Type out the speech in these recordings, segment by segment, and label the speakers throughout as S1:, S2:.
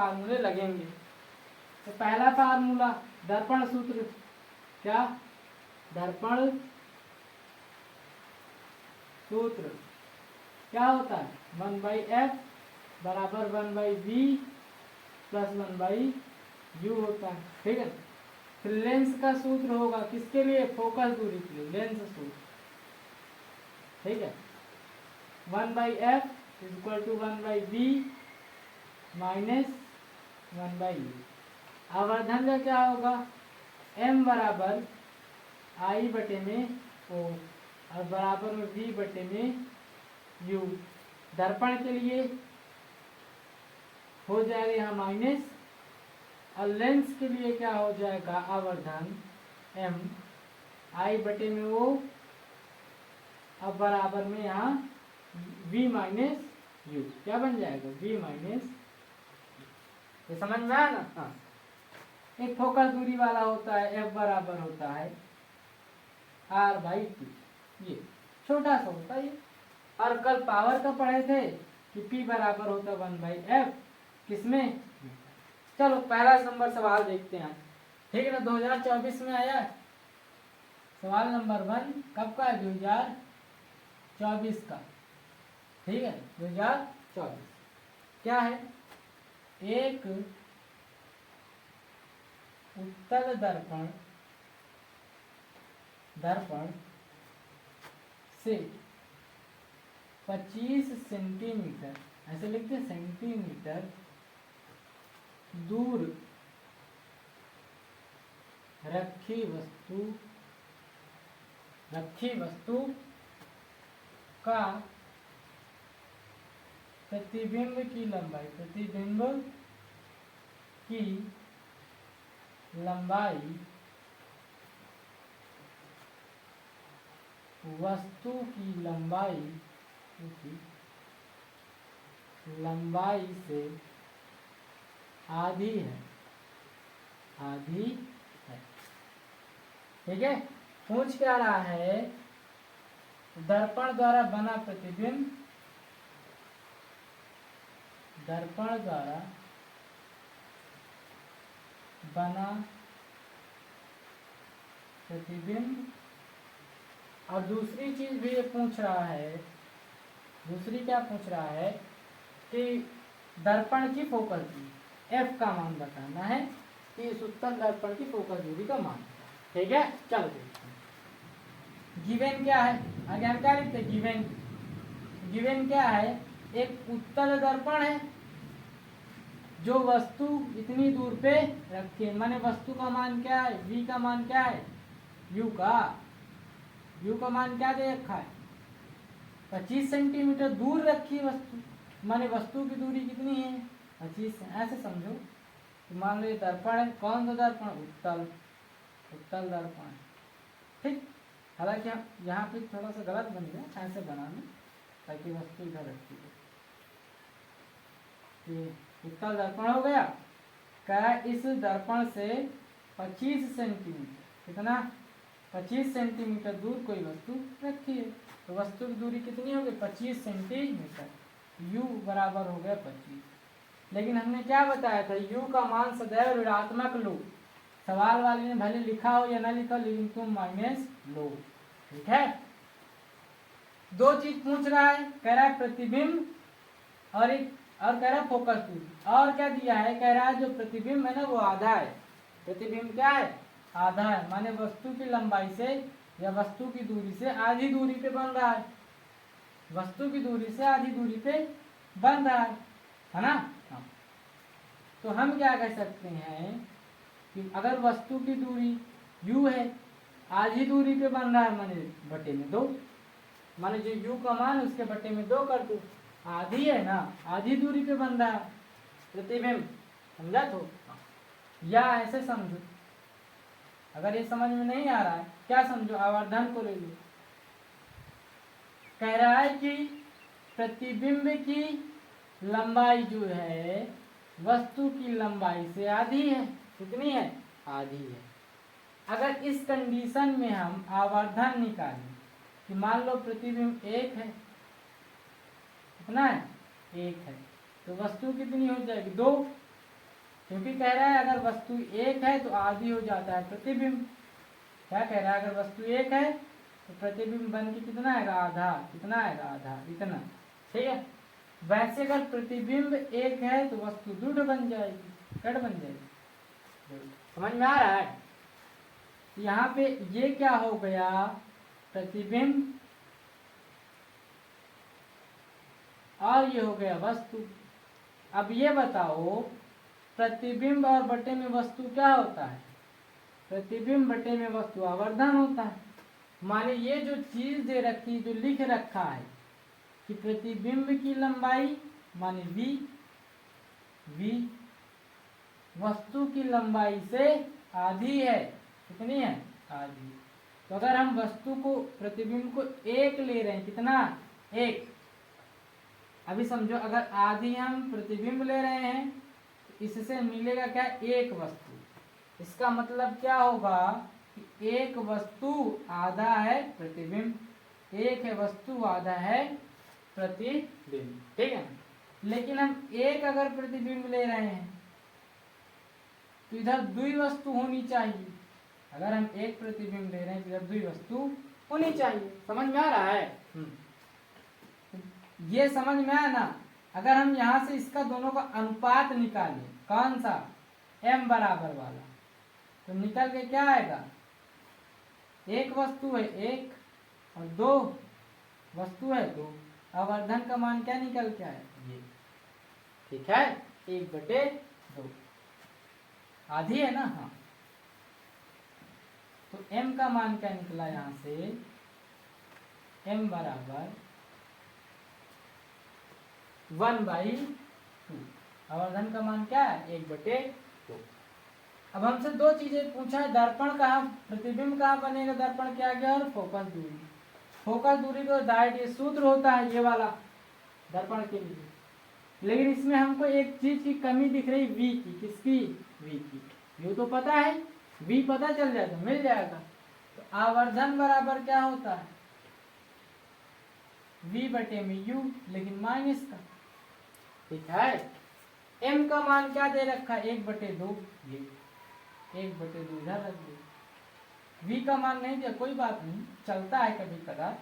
S1: फार्मूले लगेंगे। तो पहला फार्मूला दर्पण सूत्र, क्या? दर्पण सूत्र क्या होता है? 1/f बराबर 1/v प्लस 1/u होता है, ठीक है। फिर लेंस का सूत्र होगा किसके लिए? फोकस दूरी के लिए, लेंस सूत्र, ठीक है। 1/f equal to 1/v minus 1/u। आवर्धन का क्या होगा? m बराबर आई बटे में o और बराबर में v बटे में u। दर्पण के लिए हो जाएगा यहाँ माइनस, और लेंस के लिए क्या हो जाएगा? आवर्धन m आई बटे में o और बराबर में यहाँ v माइनस u। क्या बन जाएगा? v माइनस, ये समझ में आया ना? हाँ, एक फोकस दूरी वाला होता है f बराबर होता है r/2, ये छोटा सा होता है। और कल पावर का पढ़े थे कि p बराबर होता 1/f, किसमें? चलो पहला नंबर सवाल देखते हैं, ठीक है ना। 2024 में आया सवाल नंबर 1, कब का है? 2024 का, ठीक है। 2024 क्या है? एक उत्तल दर्पण से 25 सेंटीमीटर, ऐसे लिखते हैं, सेंटीमीटर दूर रखी वस्तु का प्रतिबिंब की लंबाई वस्तु की लंबाई से आधी है, ठीक है। पूछ क्या रहा है? दर्पण द्वारा बना प्रतिबिंब, दर्पण द्वारा बना प्रतिबिंब, और दूसरी चीज भी ये पूछ रहा है, दूसरी क्या पूछ रहा है कि दर्पण की फोकस दूरी f का मान बताना है, कि इस उत्तल दर्पण की फोकस दूरी का मान, ठीक है। चलो देखते हैं गिवन क्या है, आगे हम क्या लिखते हैं? गिवन क्या है? एक उत्तल दर्पण है जो वस्तु इतनी दूर पे रखी है, माने वस्तु का मान क्या है? v का मान क्या है? u का मान क्या दे रखा है? 25 सेंटीमीटर दूर रखी वस्तु, माने वस्तु की दूरी कितनी है? 25। ऐसे समझो, तो मान लो ये दर्पण है, कौन सा दर्पण? उत्तल दर्पण, ठीक। हालांकि हम यहाँ पे थोड़ा सा गलत बन गया, ऐसे बनाना ताकि वस्तु इधर रखी है। उत्तल दर्पण हो गया। क्या? इस दर्पण से 25 सेंटीमीटर, कितना? 25 सेंटीमीटर दूर कोई वस्तु रखी है, तो वस्तु की दूरी कितनी होगी? 25 सेंटीमीटर। u बराबर हो गया 25। लेकिन हमने क्या बताया था? u का मान सदैव ऋणात्मक लो। सवाल वाले ने भले लिखा हो या ना लिखा, लेकिन तुम माइनस लो, ठीक है। दो चीज पूछ रहा है, कह रहा है प्रतिबिंब और कह रहा है फोकस दूरी, और क्या दिया है? कह रहा है जो प्रतिबिंब है ना वो आधा है। प्रतिबिंब क्या है? आधा है, माने वस्तु की लंबाई से या वस्तु की दूरी से आधी दूरी पे बन रहा है, वस्तु की दूरी से आधी दूरी पे बन रहा है ना। हाँ। तो हम क्या कह सकते हैं कि अगर वस्तु की दूरी u है, आधी दूरी पे बन रहा है, माने बटे में 2, माने जो u का मान उसके बटे में 2 कर दो, आधी है ना, आधी दूरी पे बन रहा है प्रतिबिंब, समझा? तो या ऐसे समझो, अगर ये समझ में नहीं आ रहा है, क्या समझो? आवर्धन को ले लो। कह रहा है कि प्रतिबिंब की लंबाई जो है वस्तु की लंबाई से आधी है। कितनी है? आधी है। अगर इस कंडीशन में हम आवर्धन निकालें कि मान लो प्रतिबिंब 1 है, कितना है? 1 है, तो वस्तु कितनी हो जाएगी? 2, क्योंकि कह रहा है अगर वस्तु एक है तो आधी हो जाता है प्रतिबिंब। क्या कह रहा है, अगर वस्तु एक है तो प्रतिबिंब बन के कितना आएगा, आधा। कितना आएगा, आधा, इतना। ठीक है। वैसे अगर प्रतिबिंब एक है तो वस्तु दृढ़ बन जाएगी, कट बन जाएगी। समझ में आ रहा है। यहाँ पे ये क्या हो गया, प्रतिबिंब, और ये हो गया वस्तु। अब ये बताओ प्रतिबिंब और बटे में वस्तु क्या होता है, प्रतिबिंब बटे में वस्तु आवर्धन होता है। माने ये जो चीज दे रखी, जो लिख रखा है कि प्रतिबिंब की लंबाई माने v वस्तु की लंबाई से आधी है। कितनी है, आधी। तो अगर हम वस्तु को, प्रतिबिंब को एक ले रहे हैं, कितना, एक। अभी समझो अगर आधी हम प्रतिबिंब ले रहे हैं तो इससे मिलेगा क्या, एक वस्तु। इसका मतलब क्या होगा कि एक वस्तु आधा है प्रतिबिंब, एक है वस्तु आधा है प्रतिबिंब। ठीक है। लेकिन हम एक अगर प्रतिबिंब ले रहे हैं तो इधर दुई वस्तु होनी चाहिए। अगर हम एक प्रतिबिंब ले रहे हैं तो इधर दुई वस्तु होनी चाहिए। समझ में आ रहा है। ये समझ में आया ना। अगर हम यहाँ से इसका दोनों का अनुपात निकालें, कौन सा, m बराबर वाला, तो निकल के क्या आएगा, एक वस्तु है एक और दो वस्तु है दो। आवर्धन का मान क्या निकल के आए, ये। ठीक है, 1/2 आधी है ना। हाँ, तो m का मान क्या निकला यहाँ से, m बराबर 1/2। आवर्धन का मान क्या है, 1/2। अब हमसे दो चीजें पूछा है, दर्पण कहाँ, प्रतिबिंब कहाँ बनेगा दर्पण के आगे, और फोकस दूरी। फोकस दूरी को डायरेक्ट ये सूत्र होता है, ये वाला दर्पण के लिए। लेकिन इसमें हमको एक चीज की कमी दिख रही, v की। किसकी, v की। u तो पता है, v पता चल जाएगा, मिल जाएगा। तो आवर्धन बराबर क्या होता है, v/u, लेकिन माइनस का। ठीक है। m का मान क्या दे रखा है, 1/2। ये 1/2 इधर रख दो। v का मान नहीं दिया, कोई बात नहीं, चलता है कभी कदा।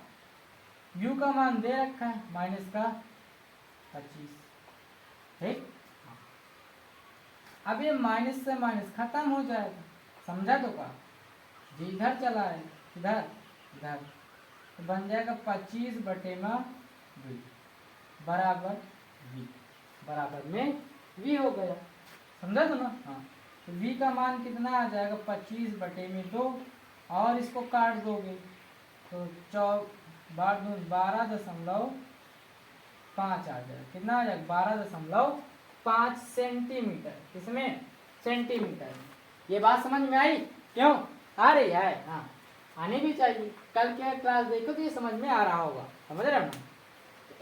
S1: u का मान दे रखा है माइनस का 25। ठीक। अब ये माइनस से माइनस खत्म हो जाएगा, समझा तो का, जी इधर चला है, इधर इधर, तो बन जाएगा 25/2 बराबर v, बराबर में v हो गया। समझा तो ना। हाँ, तो v का मान कितना आ जाएगा, 25/2, और इसको काट दोगे तो 12.5 आ जाएगा। कितना आ जाएगा, 12.5 सेंटीमीटर। इसमें सेंटीमीटर। ये बात समझ में आई, क्यों आ रही है। हाँ, आने भी चाहिए, कल क्या क्लास देखो तो ये समझ में आ रहा होगा। समझ रहे हो ना।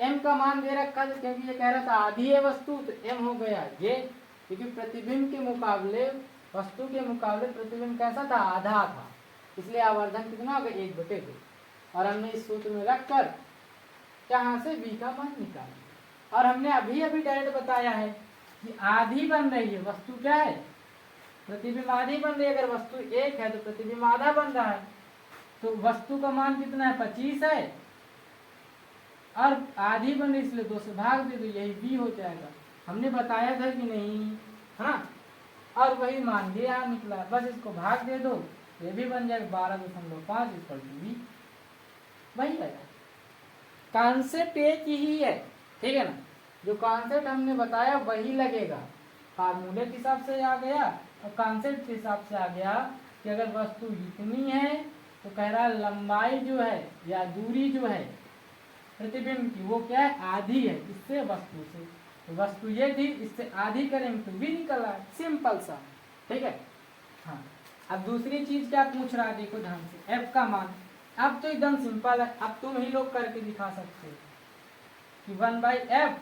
S1: m का मान दे रखा था, क्योंकि ये कह रहा था आधी है वस्तु, तो m हो गया ये। क्योंकि प्रतिबिंब के मुकाबले, वस्तु के मुकाबले प्रतिबिंब कैसा था, आधा था, इसलिए आवर्धन कितना हो गया, 1/2। और हमने इस सूत्र में रखकर यहाँ से v का मान निकाला। और हमने अभी अभी डायरेक्ट बताया है कि आधी बन रही है वस्तु, क्या है, प्रतिबिंब आधी बन रही है। अगर वस्तु एक है तो प्रतिबिंब आधा बन रहा है। तो वस्तु का मान कितना है, 25 है, और आधी बन रही, इसलिए 2 से भाग दे दो, यही v हो जाएगा। हमने बताया था कि नहीं, हाँ। और वही मान ये यहाँ निकला, बस इसको भाग दे दो, ये भी बन जाएगा 12.5 = v। वही है, कॉन्सेप्ट एक ही है। ठीक है ना। जो कॉन्सेप्ट हमने बताया वही लगेगा। फार्मूले के हिसाब से आ गया और कॉन्सेप्ट के हिसाब से आ गया कि अगर वस्तु इतनी है तो कह रहा है लंबाई जो है या दूरी जो है प्रतिबिंब की, वो क्या है, आधी है इससे, वस्तु से। तो वस्तु ये थी, इससे आधी करेंगे तो भी निकला, सिंपल सा। ठीक है। हाँ, अब दूसरी चीज क्या पूछ रहा है, देखो ध्यान से, f का मान। अब तो एकदम सिंपल है, अब तुम ही लोग करके दिखा सकते हो कि 1/f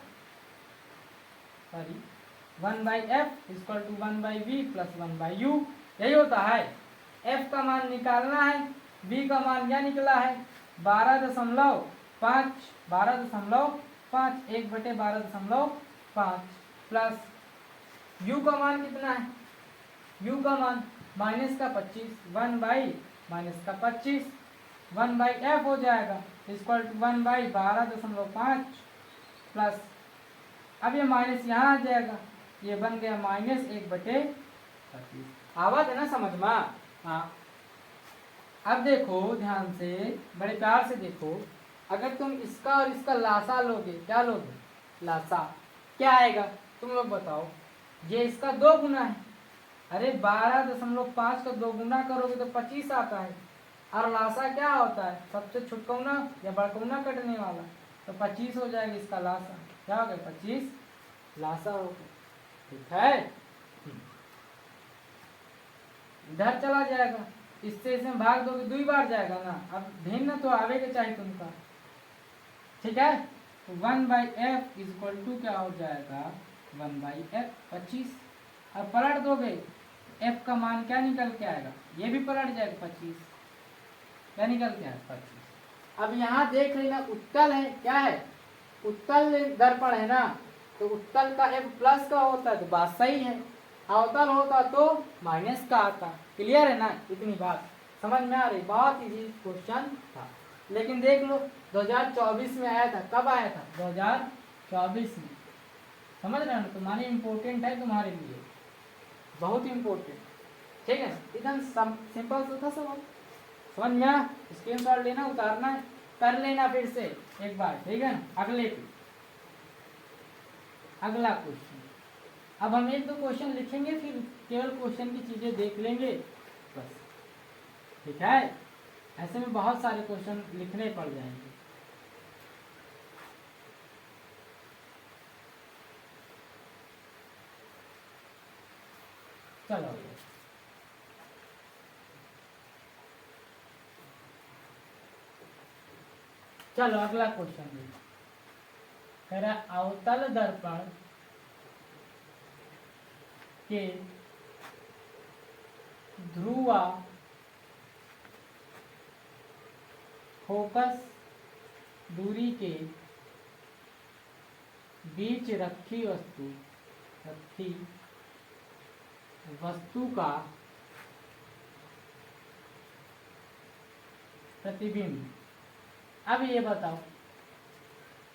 S1: = 1/v + 1/u, यही होता है। f का मान निकालना है, v का मान क्या निकला है, 12.5 1/12.5 प्लस u का मान कितना है, u का मान माइनस का 25, 1 बाई माइनस का 25, 1 बाई एफ हो जाएगा इक्वल टू 1 बाई 12.5 प्लस, अब ये माइनस यहाँ आ जाएगा, ये बन गया माइनस 1/25। आवाज है ना समझ में? हाँ। अब देखो ध्यान से, बड़े प्यार से देखो, अगर तुम इसका और इसका लासा लोगे, क्या लोगे, लासा, क्या आएगा तुम लोग बताओ। ये इसका 2 गुना है, अरे 12.5 का 2 गुना करोगे तो 25 आता है, और लासा क्या होता है, सबसे छुटकौना या बड़कौना कटने वाला, तो 25 हो जाएगा इसका लासा, क्या हो गया 25 लासा हो गया। ठीक है, इधर चला जाएगा, इससे इसमें भाग दोगे 2 बार जाएगा ना, अब भिन्न तो आवेगा चाहिए तुमका। ठीक है, तो 1 बाई एफ इक्वल टू क्या हो जाएगा 1 बाई एफ 25, अब पलट दोगे एफ का मान क्या निकल के आएगा, ये भी पलट जाएगा 25, क्या निकल के आएगा 25। अब यहाँ देख लेना उत्तल है, क्या है उत्तल दर्पण है ना, तो उत्तल का एफ प्लस का होता है तो बात सही है, अवतल होता तो माइनस का आता। क्लियर है ना, इतनी बात समझ में आ रही, बहुत इजी क्वेश्चन था। लेकिन देख लो 2024 में आया था, कब आया था 2024 में, समझ रहे हो ना, तुम्हारे इम्पोर्टेंट है, तुम्हारे लिए बहुत इम्पोर्टेंट। ठीक है, एकदम सिंपल सा था सवाल, समझ में, स्क्रीनशॉट लेना, उतारना है, कर लेना फिर से एक बार, ठीक है ना। अगला क्वेश्चन, अब हम 1-2 क्वेश्चन लिखेंगे, फिर केवल क्वेश्चन की चीजें देख लेंगे बस। ठीक है, ऐसे में बहुत सारे क्वेश्चन लिखने पड़ जाएंगे। चलो चलो अगला क्वेश्चन देखो, कह रहा अवतल दर्पण के ध्रुवा फोकस दूरी के बीच रखी वस्तु का प्रतिबिंब। अब ये बताओ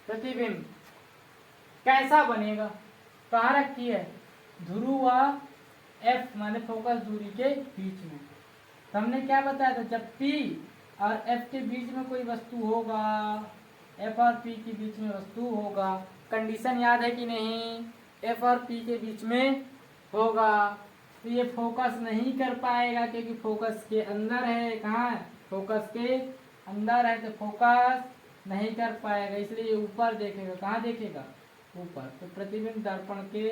S1: प्रतिबिंब कैसा बनेगा, कहाँ रखी है, ध्रुवा एफ माने फोकस दूरी के बीच में। तो हमने क्या बताया था, जब P और F के बीच में कोई वस्तु होगा, F और P के बीच में वस्तु होगा, कंडीशन याद है कि नहीं, F और P के बीच में होगा, तो ये फोकस नहीं कर पाएगा क्योंकि फोकस के अंदर है। कहाँ है, फोकस के अंदर है, तो फोकस नहीं कर पाएगा, इसलिए ये ऊपर देखेगा। कहाँ देखेगा, ऊपर। तो प्रतिबिंब दर्पण के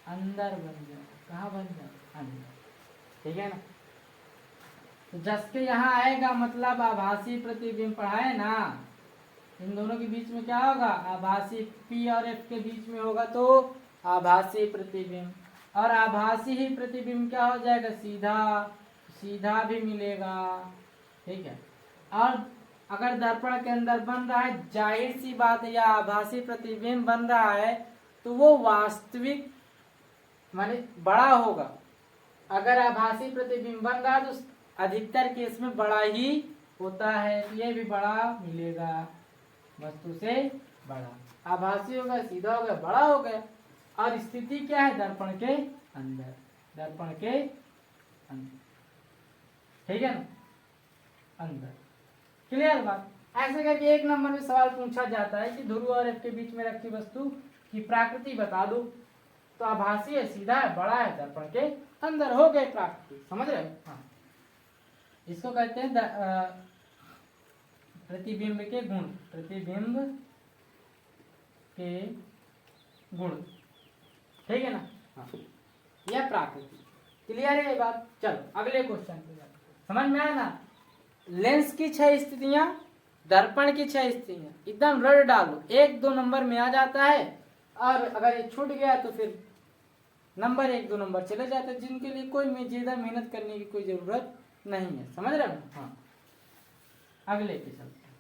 S1: अंदर बन जाए, कहाँ बन जाए, अंदर। ठीक है ना, तो जस के यहाँ आएगा मतलब आभासी प्रतिबिंब पढ़ाए ना, इन दोनों के बीच में क्या होगा, आभासी, P और F के बीच में होगा तो आभासी प्रतिबिंब, और आभासी ही प्रतिबिंब क्या हो जाएगा, सीधा भी मिलेगा। ठीक है, और अगर दर्पण के अंदर बन रहा है, जाहिर सी बात है, या आभासी प्रतिबिंब बन रहा है तो वो वास्तविक माने बड़ा होगा। अगर आभासी प्रतिबिंब बन रहा है तो अधिकतर केस में बड़ा ही होता है, तो ये भी बड़ा मिलेगा, वस्तु से बड़ा। आभासी होगा, सीधा हो गया, बड़ा हो गया। और स्थिति क्या है, दर्पण के अंदर, दर्पण के अंदर। ठीक है ना, अंदर। क्लियर बात। ऐसे करके 1 नंबर में सवाल पूछा जाता है कि ध्रुव और एफ के बीच में रखी वस्तु की प्रकृति बता दो, तो आभासी है, सीधा है, बड़ा है, दर्पण के अंदर, हो गए प्रकृति। समझ रहे हो, हाँ। इसको कहते हैं प्रतिबिंब के गुण, प्रतिबिंब के गुण। ठीक है ना, हाँ, यह प्रकृति। क्लियर है ये बात। चलो अगले क्वेश्चन पे समझ में आया ना। लेंस की 6 स्थितियां, दर्पण की 6 स्थितियां, एकदम रट डालो, 1-2 नंबर में आ जाता है, और अगर ये छूट गया तो फिर नंबर 1-2 नंबर चले जाते हैं, जिनके लिए कोई ज्यादा मेहनत करने की कोई जरूरत नहीं है। समझ रहे हो, हाँ। अगले पे चलते हैं।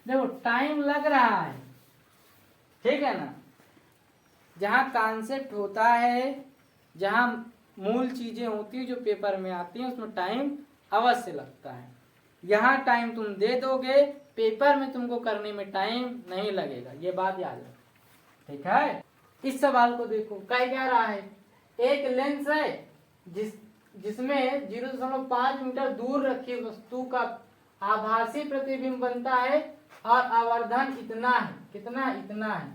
S1: देखो टाइम लग रहा है, ठीक है ना। जहाँ कॉन्सेप्ट होता है, जहाँ मूल चीजें होती है जो पेपर में आती हैं, उसमें टाइम अवश्य लगता है। यहाँ टाइम तुम दे दोगे, पेपर में तुमको करने में टाइम नहीं लगेगा, ये बात याद रखो, ठीक है। इस सवाल को देखो, कह क्या रहा है, एक लेंस है जिसमें 0.5 मीटर दूर रखी वस्तु का आभासी प्रतिबिंब बनता है और आवर्धन इतना है, कितना, इतना है,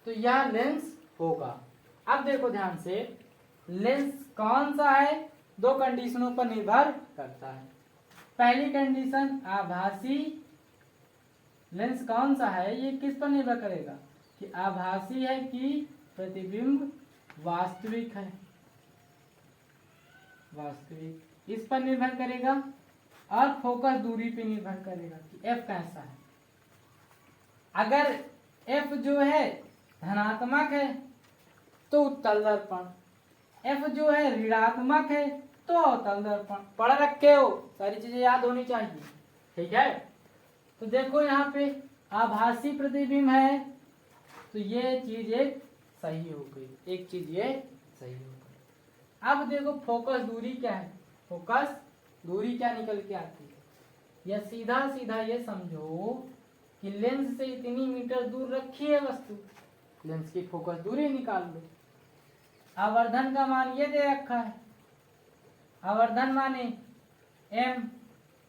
S1: तो यह लेंस होगा। अब देखो ध्यान से, लेंस कौन सा है, दो कंडीशनों पर निर्भर करता है। पहली कंडीशन, आभासी लेंस कौन सा है, ये किस पर निर्भर करेगा कि आभासी है कि प्रतिबिंब वास्तविक है, वास्तविक, इस पर निर्भर करेगा। और फोकस दूरी पे निर्भर करेगा कि एफ कैसा है। अगर एफ जो है धनात्मक है तो उत्तल दर्पण, एफ जो है ऋणात्मक है तो अवतल दर्पण। पढ़ रखे हो, सारी चीजें याद होनी चाहिए, ठीक है। तो देखो यहाँ पे आभासी प्रतिबिंब है, तो ये चीज एक सही हो गई, एक चीज ये सही हो गई। अब देखो फोकस दूरी क्या है, फोकस दूरी क्या निकल के आती है, या सीधा सीधा ये समझो कि लेंस से इतनी मीटर दूर रखी है वस्तु, लेंस की फोकस दूरी निकाल लो। आवर्धन का मान ये दे रखा है, आवर्धन माने m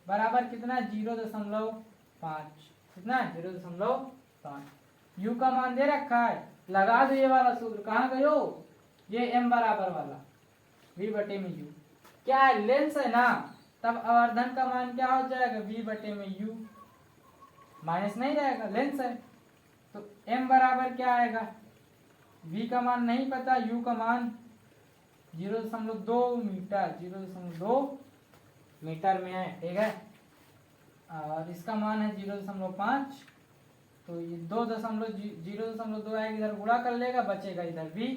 S1: बराबर कितना, 0.5, कितना 0.5। u का मान दे रखा है, लगा दो ये वाला सूत्र, कहाँ गयो, ये m बराबर वाला v बटे में u, क्या है लेंस है ना, तब आवर्धन का मान क्या हो जाएगा, v बटे में u, माइनस नहीं रहेगा, लेंस है तो m बराबर क्या आएगा, v का मान नहीं पता, u का मान 0.2 मीटर, 0.2 मीटर में है, ठीक है। और इसका मान है 0.5, तो ये 0.2 आएगा, इधर गुणा कर लेगा, बचेगा इधर v,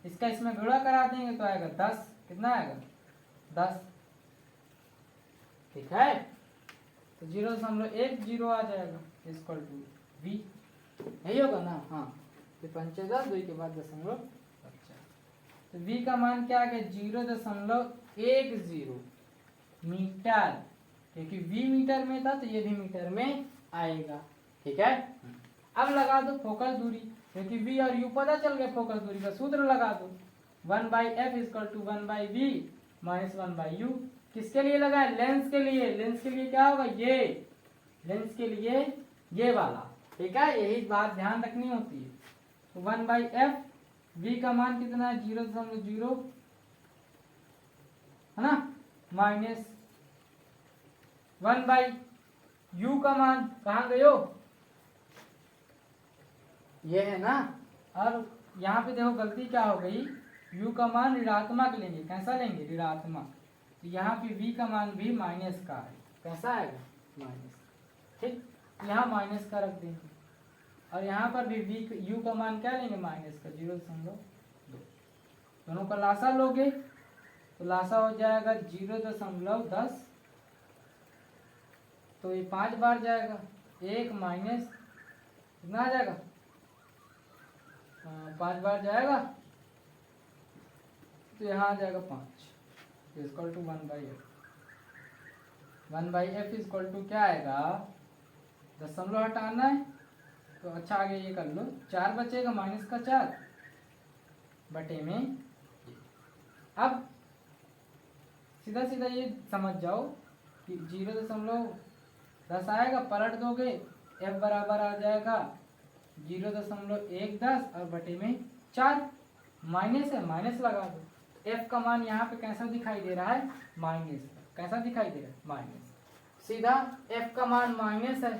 S1: इसका इसमें गुणा करा देंगे तो आएगा 10, कितना आएगा 10, ठीक है। तो 0.10 आ जाएगा इक्वल टू v, यही होगा ना, हाँ, तो 5 10 2 के बाद दशमलव, तो v का मान क्या आ गया, 0.10 मीटर, क्योंकि v मीटर में था तो ये भी मीटर में आएगा, ठीक है। अब लगा दो फोकस दूरी, क्योंकि v और u पता चल गया, फोकस दूरी का सूत्र लगा दो, 1/f equal to 1/v minus 1/u। किसके लिए लगा है, लेंस के लिए, लेंस के लिए क्या होगा, ये लेंस के लिए ये वाला, ठीक है, यही बात ध्यान रखनी होती है। तो 1/f, v का मान कितना है 0.0 है ना, माइनस 1/u का मान कहाँ गयो, ये है ना। और यहाँ पे देखो गलती क्या हो गई, u का मान ऋणात्मक लेंगे, कैसा लेंगे, ऋणात्मक, तो यहाँ पे v का मान भी माइनस का है, कैसा आएगा, माइनस, ठीक, यहाँ माइनस का रख देंगे। और यहाँ पर भी v u का मान क्या लेंगे, माइनस का 0.2, दोनों का लासा लोगे तो लासा हो जाएगा 0.10, तो ये 5 बार जाएगा, 1 माइनस कितना आ जाएगा, 5 बार जाएगा, तो यहाँ आ जाएगा 5 equal to 1/f, 1/f equal to क्या आएगा, दशमलव हटाना है तो अच्छा आगे ये कर लो, 4 बचेगा, माइनस का 4 बटे में। अब सीधा सीधा ये समझ जाओ कि 0.10 आएगा, पलट दोगे f बराबर आ जाएगा 0.110 और बटे में 4, माइनस है, माइनस लगा दो, f का मान यहाँ पे कैसा दिखाई दे रहा है, माइनस, कैसा दिखाई दे रहा है, माइनस, सीधा f का मान माइनस है,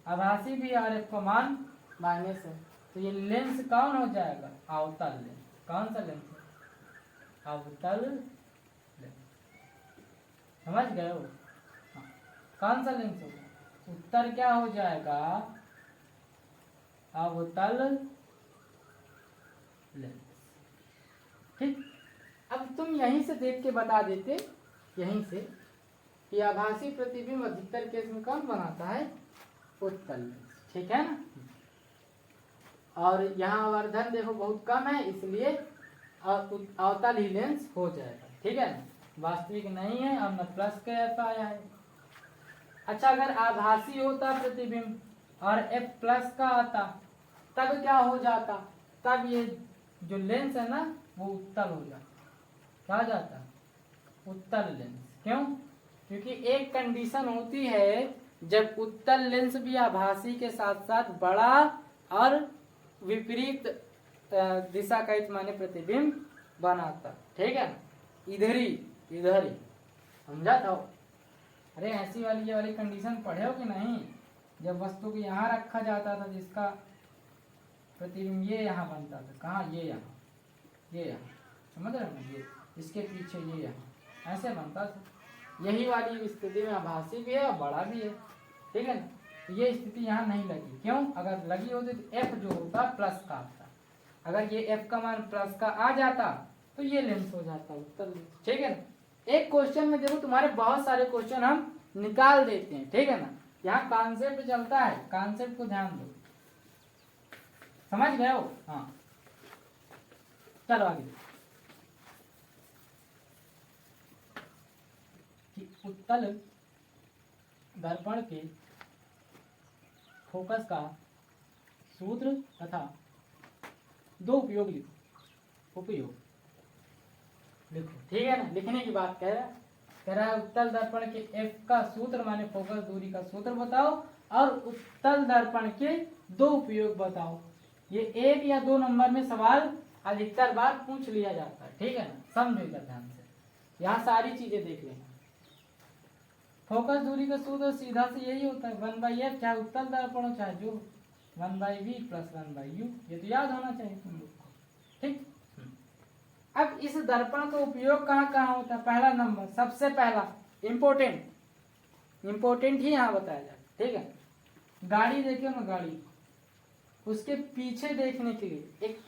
S1: आभासी भी और f का मान माइनस है, तो ये लेंस कौन हो जाएगा, अवतल लेंस, कौन सा लेंस, अवतल लेंस, समझ गए हो, हाँ। कौन सा लेंस होगा, उत्तर क्या हो जाएगा, अवतल लेंस, ठीक। अब तुम यहीं से देख के बता देते, यहीं से, कि आभासी प्रतिबिंब अधिकतर केस में कौन बनाता है, उत्तल लेंस, ठीक है ना। और यहाँ आवर्धन देखो बहुत कम है, इसलिए अवतल ही लेंस हो जाएगा, ठीक है ना, वास्तविक नहीं है और न प्लस के एफ आया है। अच्छा, अगर आभासी होता प्रतिबिंब और एफ प्लस का आता तब क्या हो जाता, तब ये जो लेंस है ना वो उत्तल हो जाता, क्या हो जाता, उत्तल लेंस। क्यों? क्योंकि एक कंडीशन होती है जब उत्तल लेंस भी आभासी के साथ साथ बड़ा और विपरीत दिशा का माने प्रतिबिंब बनाता, ठीक है, इधर ही समझा था। अरे ऐसी वाली ये वाली कंडीशन पढ़े हो कि नहीं, जब वस्तु को यहाँ रखा जाता था जिसका प्रतिबिंब ये यहाँ बनता था, कहाँ, ये यहाँ, समझ रहे हो ना, ये इसके पीछे ये यहाँ ऐसे बनता था। यही वाली स्थिति में आभासी भी है और बड़ा भी है, ठीक है ना। ये स्थिति यहाँ नहीं लगी, क्यों? अगर लगी होती तो एफ जो होता प्लस का आता, अगर ये एफ का मान प्लस का आ जाता तो ये लेंस हो जाता उत्तल लेंस, ठीक है ना। एक क्वेश्चन में देखो तुम्हारे बहुत सारे क्वेश्चन हम निकाल देते हैं, ठीक है ना। यहाँ कॉन्सेप्ट चलता है, कॉन्सेप्ट को ध्यान दो, समझ गए हो? हाँ, चलो आगे। कि उत्तल दर्पण के फोकस का सूत्र तथा दो उपयोग लिखो, लिखो, ठीक है ना। लिखने की बात कह रहा है उत्तल दर्पण के एफ का सूत्र माने फोकस दूरी का सूत्र बताओ और उत्तल दर्पण के दो उपयोग बताओ। ये 1 या 2 नंबर में सवाल अधिकतर बार पूछ लिया जाता है, ठीक है ना, समझिएगा ध्यान से, यहाँ सारी चीजें देख लेना। फोकस दूरी का सूत्र सीधा से यही होता है 1/f, चाहे उत्तल दर्पण हो चाहे जो 1/v + 1/u, ये तो याद होना चाहिए तुम लोग को, ठीक। अब इस दर्पण का उपयोग कहाँ कहाँ होता है? पहला नंबर, सबसे पहला इम्पोर्टेंट ही यहाँ बताया जाता है, ठीक है। गाड़ी देखियो ना, गाड़ी, उसके पीछे देखने के लिए एक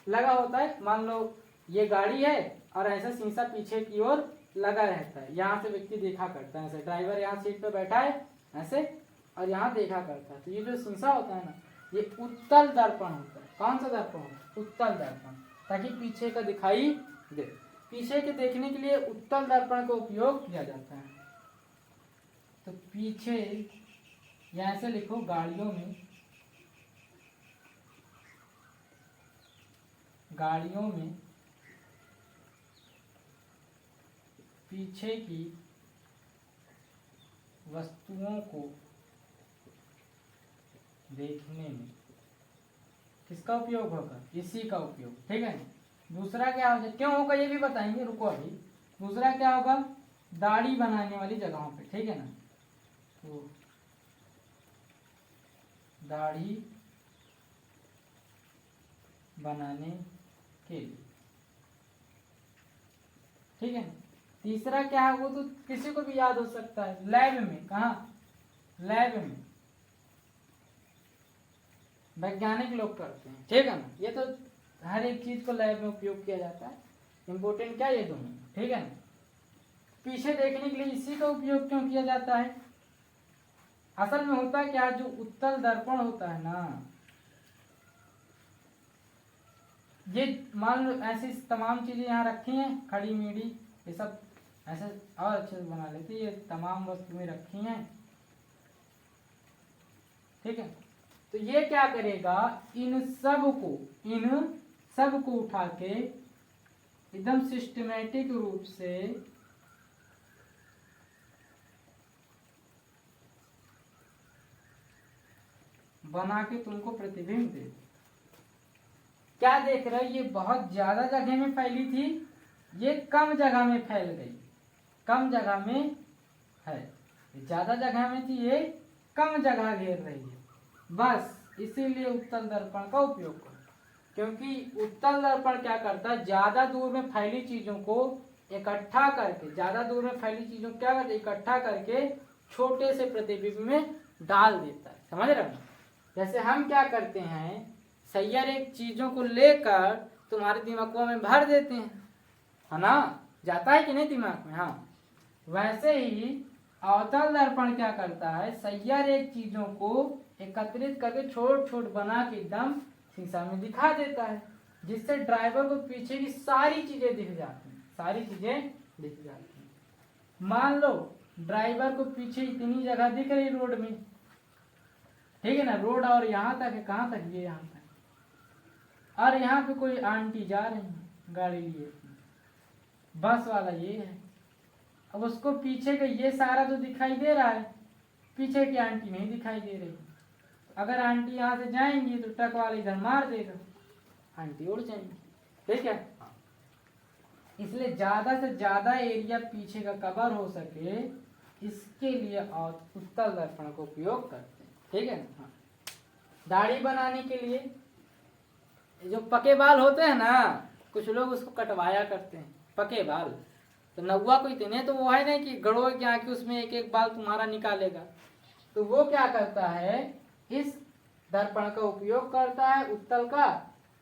S1: लगा होता है, मान लो ये गाड़ी है और ऐसा शीशा पीछे की ओर लगा रहता है, यहाँ से व्यक्ति देखा करता है, ऐसे ड्राइवर यहाँ सीट पे बैठा है ऐसे और यहाँ देखा करता है, तो ये जो शीशा होता है ना ये उत्तल दर्पण होता है। कौन सा दर्पण होता है? उत्तल दर्पण, ताकि पीछे का दिखाई दे। पीछे के देखने के लिए उत्तल दर्पण का उपयोग किया जाता है। तो पीछे यहाँ से लिखो, गाड़ियों में पीछे की वस्तुओं को देखने में किसका उपयोग होगा? इसी का उपयोग, ठीक है। दूसरा क्या होगा, क्यों होगा ये भी बताएंगे, रुको अभी। दूसरा क्या होगा? दाढ़ी बनाने वाली जगहों पे, ठीक है ना, तो दाढ़ी बनाने के लिए, ठीक है। तीसरा क्या है, वो तो किसी को भी याद हो सकता है, लैब में। कहाँ? लैब में वैज्ञानिक लोग करते हैं, ठीक है ना। ये तो हर एक चीज को लैब में उपयोग किया जाता है। इंपोर्टेंट क्या ये दोनों, ठीक है ना। पीछे देखने के लिए इसी का उपयोग क्यों किया जाता है? असल में होता क्या, जो उत्तल दर्पण होता है ना, ये मान लो ऐसी तमाम चीजें यहाँ रखी हैं, खड़ी मीडी ये सब ऐसे और अच्छे से बना लेते, ये तमाम वस्तुएं रखी हैं, ठीक है। तो ये क्या करेगा, इन सब को उठा के एकदम सिस्टमेटिक रूप से बना के तुमको प्रतिबिंब दे। क्या देख रहे हो, ये बहुत ज्यादा जगह में फैली थी, ये कम जगह में फैल गई, कम जगह में है, ज्यादा जगह में थी, ये कम जगह घेर रही है, बस इसीलिए उत्तल दर्पण का उपयोग करो। क्योंकि उत्तल दर्पण क्या करता है, ज्यादा दूर में फैली चीजों को इकट्ठा करके, ज्यादा दूर में फैली चीजों को क्या करता है, इकट्ठा करके छोटे से प्रतिबिंब में डाल देता है, समझ रहे हो। जैसे हम क्या करते हैं, सैयर एक चीजों को लेकर तुम्हारे दिमागों में भर देते हैं, है ना, जाता है कि नहीं दिमाग में, हाँ। वैसे ही अवतल दर्पण क्या करता है, सैया रेख चीजों को एकत्रित करके छोट छोट बना के एकदम शीशा में दिखा देता है, जिससे ड्राइवर को पीछे की सारी चीजें दिख जाती हैं, सारी चीजें दिख जाती हैं। मान लो ड्राइवर को पीछे इतनी जगह दिख रही रोड में, ठीक है ना, रोड और यहाँ तक है, कहाँ तक, ये यहाँ तक, और यहाँ पे कोई आंटी जा रही है गाड़ी लिए, बस वाला ये है। अब उसको पीछे का ये सारा जो दिखाई दे रहा है, पीछे की आंटी नहीं दिखाई दे रही। अगर आंटी यहाँ से जाएंगी तो ट्रक वाले इधर मार देगा, आंटी उड़ जाएंगी, ठीक है। इसलिए ज्यादा से ज्यादा एरिया पीछे का कवर हो सके, इसके लिए और उत्तल दर्पण का उपयोग करते हैं, ठीक है ना। दाढ़ी बनाने के लिए जो पके बाल होते हैं ना, कुछ लोग उसको कटवाया करते हैं, पके बाल। तो नौवा को इतने तो वो है नहीं कि गड़ो के आके उसमें एक एक बाल तुम्हारा निकालेगा, तो वो क्या करता है, इस दर्पण का उपयोग करता है उत्तल का,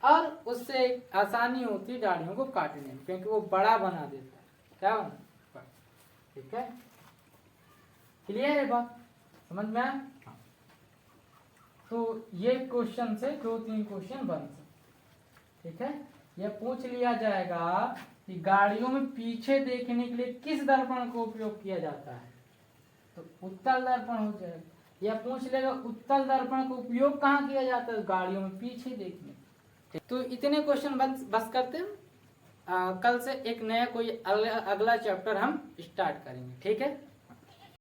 S1: और उससे आसानी होती है दाढ़ियों को काटने में, क्योंकि वो बड़ा बना देता है, क्या बना, ठीक है। क्लियर है बात, समझ में आया। तो ये क्वेश्चन से 2-3 क्वेश्चन बन सकते, ठीक है। यह पूछ लिया जाएगा कि गाड़ियों में पीछे देखने के लिए किस दर्पण का उपयोग किया जाता है, तो उत्तल दर्पण हो जाएगा। या पूछ लेगा उत्तल दर्पण का उपयोग कहाँ किया जाता है, गाड़ियों में पीछे देखने। तो इतने क्वेश्चन बस करते हैं। कल से एक नया कोई अगला चैप्टर हम स्टार्ट करेंगे, ठीक है।